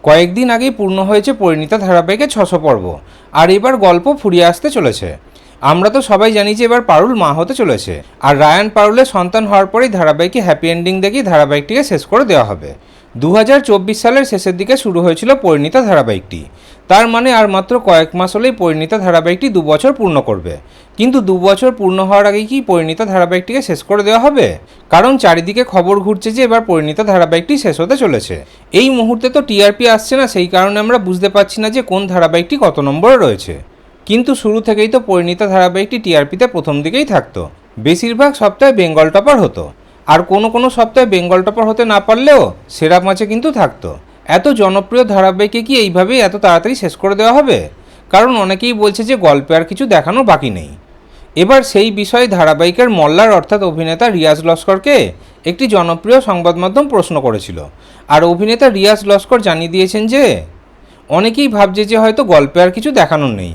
কয়েকদিন আগেই পূর্ণ হয়েছে পরিণীতা ধারাবাহিকের 600 পর্ব, আর এবার গল্প ফুরিয়ে আসতে চলেছে। আমরা তো সবাই জানি যে এবার পারুল মা হতে চলেছে, আর রায়ান পারুলের সন্তান হওয়ার পরেই ধারাবাহিকে হ্যাপি এন্ডিং দেখেই ধারাবাহিকটিকে শেষ করে দেওয়া হবে। 2024 সালের শেষের দিকে শুরু হয়েছিল পরিণীতা ধারাবাহিকটি। তার মানে আর মাত্র কয়েক মাস হলেই পরিণীতা ধারাবাহিকটি 2 বছর পূর্ণ করবে। কিন্তু 2 বছর পূর্ণ হওয়ার আগেই কি পরিণীতা ধারাবাহিকটিকে শেষ করে দেওয়া হবে? কারণ চারিদিকে খবর ঘুরছে যে এবার পরিণীতা ধারাবাহিকটি শেষ হতে চলেছে। এই মুহূর্তে তো টিআরপি আসছে না, সেই কারণে আমরা বুঝতে পারছি না যে কোন ধারাবাহিকটি কত নম্বরে রয়েছে। কিন্তু শুরু থেকেই তো পরিণীতা ধারাবাহিকটি টিআরপিতে প্রথম দিকেই থাকতো। বেশিরভাগ সপ্তাহে বেঙ্গল টপার হতো, আর কোনো সপ্তাহে বেঙ্গল টপার হতে না পারলেও সেরা পাঁচে কিন্তু থাকতো। এত জনপ্রিয় ধারাবাহিকে কি এইভাবেই এত তাড়াতাড়ি শেষ করে দেওয়া হবে? কারণ অনেকেই বলছে যে গল্পে আর কিছু দেখানো বাকি নেই। এবার সেই বিষয়ে ধারাবাহিকের মল্লার অর্থাৎ অভিনেতা রিয়াজ লস্করকে একটি জনপ্রিয় সংবাদ মাধ্যম প্রশ্ন করেছিল, আর অভিনেতা রিয়াজ লস্কর জানিয়ে দিয়েছেন যে অনেকেই ভাবছে যে হয়তো গল্পে আর কিছু দেখানোর নেই।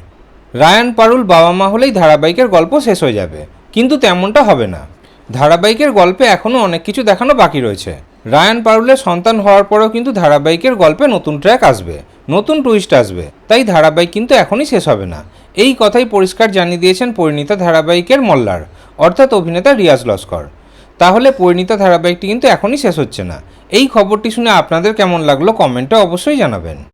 রায়ান পারুল বাবা মা হলেই ধারাবাহিকের গল্প শেষ হয়ে যাবে, কিন্তু তেমনটা হবে না। ধারাবাহিকের গল্পে এখনও অনেক কিছু দেখানো বাকি রয়েছে। রায়ান পারুলের সন্তান হওয়ার পরেও কিন্তু ধারাবাহিকের গল্পে নতুন ট্র্যাক আসবে, নতুন টুইস্ট আসবে, তাই ধারাবাহিক কিন্তু এখনই শেষ হবে না। এই কথাই পরিষ্কার জানিয়ে দিয়েছেন পরিণীতা ধারাবাহিকের মল্লার অর্থাৎ অভিনেতা রিয়াজ লস্কর। তাহলে পরিণীতা ধারাবাহিকটি কিন্তু এখনই শেষ হচ্ছে না। এই খবরটি শুনে আপনাদের কেমন লাগলো কমেন্টে অবশ্যই জানাবেন।